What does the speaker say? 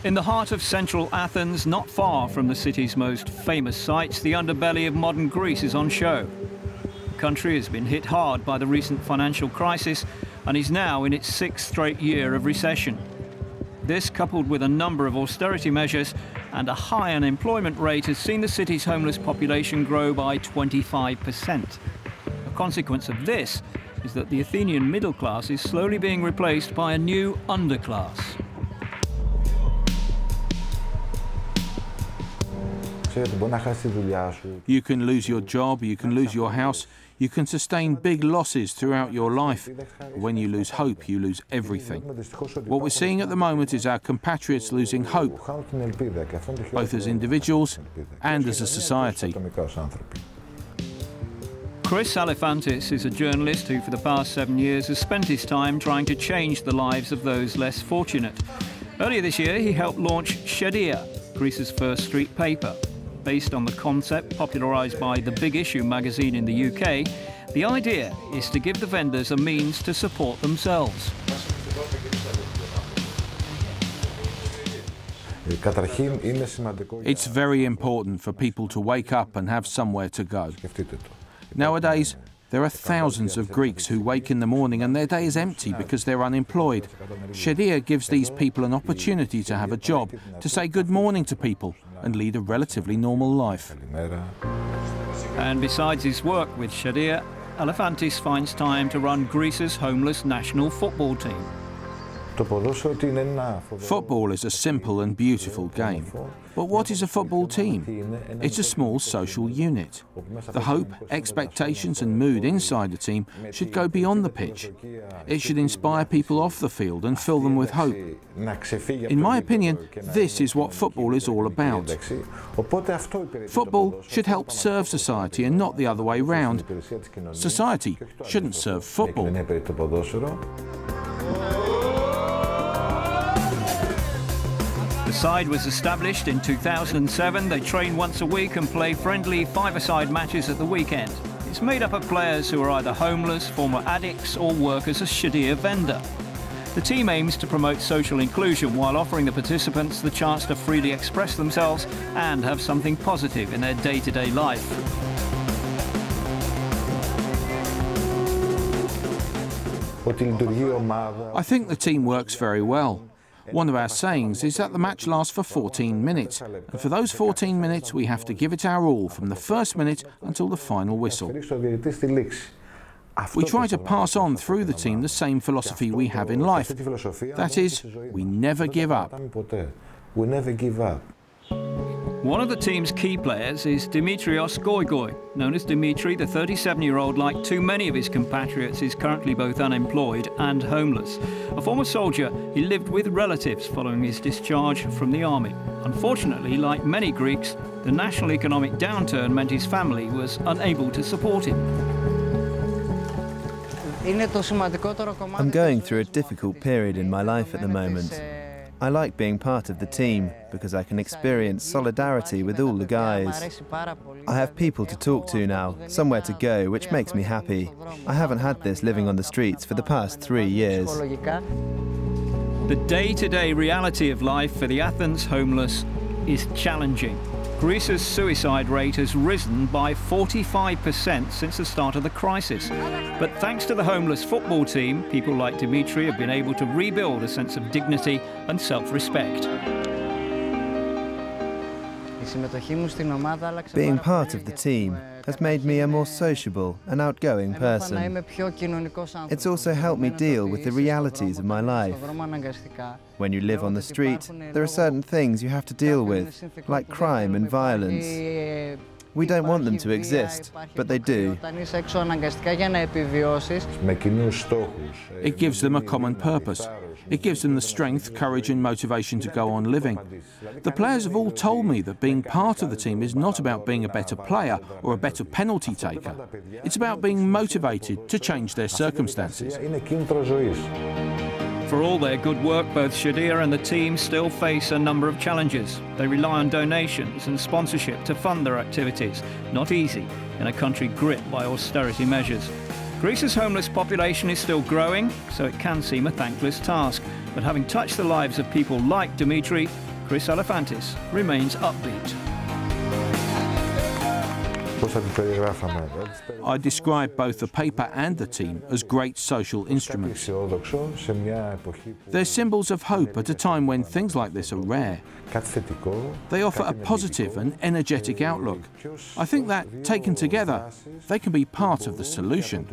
In the heart of central Athens, not far from the city's most famous sites, the underbelly of modern Greece is on show. The country has been hit hard by the recent financial crisis and is now in its 6th straight year of recession. This, coupled with a number of austerity measures and a high unemployment rate, has seen the city's homeless population grow by 25%. A consequence of this is that the Athenian middle class is slowly being replaced by a new underclass. You can lose your job, you can lose your house, you can sustain big losses throughout your life. When you lose hope, you lose everything. What we're seeing at the moment is our compatriots losing hope, both as individuals and as a society. Chris Alephantis is a journalist who for the past 7 years has spent his time trying to change the lives of those less fortunate. Earlier this year he helped launch Shadia, Greece's first street paper. Based on the concept popularised by The Big Issue magazine in the UK, the idea is to give the vendors a means to support themselves. It's very important for people to wake up and have somewhere to go. Nowadays, there are thousands of Greeks who wake in the morning and their day is empty because they're unemployed. Shadia gives these people an opportunity to have a job, to say good morning to people and lead a relatively normal life. And besides his work with Shadia, Alephantis finds time to run Greece's homeless national football team. Football is a simple and beautiful game. But what is a football team? It's a small social unit. The hope, expectations and mood inside the team should go beyond the pitch. It should inspire people off the field and fill them with hope. In my opinion, this is what football is all about. Football should help serve society and not the other way round. Society shouldn't serve football. The side was established in 2007. They train once a week and play friendly five-a-side matches at the weekend. It's made up of players who are either homeless, former addicts or work as a Shadia vendor. The team aims to promote social inclusion while offering the participants the chance to freely express themselves and have something positive in their day-to-day life. I think the team works very well. One of our sayings is that the match lasts for 14 minutes, and for those 14 minutes we have to give it our all from the first minute until the final whistle. We try to pass on through the team the same philosophy we have in life. That is, we never give up. One of the team's key players is Dimitrios Goigoi. Known as Dimitri, the 37-year-old, like too many of his compatriots, is currently both unemployed and homeless. A former soldier, he lived with relatives following his discharge from the army. Unfortunately, like many Greeks, the national economic downturn meant his family was unable to support him. I'm going through a difficult period in my life at the moment. I like being part of the team because I can experience solidarity with all the guys. I have people to talk to now, somewhere to go, which makes me happy. I haven't had this living on the streets for the past 3 years. The day-to-day reality of life for the Athens homeless is challenging. Greece's suicide rate has risen by 45% since the start of the crisis. But thanks to the homeless football team, people like Dimitri have been able to rebuild a sense of dignity and self-respect. Being part of the team has made me a more sociable and outgoing person. It's also helped me deal with the realities of my life. When you live on the street, there are certain things you have to deal with, like crime and violence. We don't want them to exist, but they do. It gives them a common purpose. It gives them the strength, courage and motivation to go on living. The players have all told me that being part of the team is not about being a better player or a better penalty taker. It's about being motivated to change their circumstances. For all their good work, both Shadia and the team still face a number of challenges. They rely on donations and sponsorship to fund their activities. Not easy in a country gripped by austerity measures. Greece's homeless population is still growing, so it can seem a thankless task. But having touched the lives of people like Dimitri, Chris Elephantis remains upbeat. I describe both the paper and the team as great social instruments. They're symbols of hope at a time when things like this are rare. They offer a positive and energetic outlook. I think that, taken together, they can be part of the solution.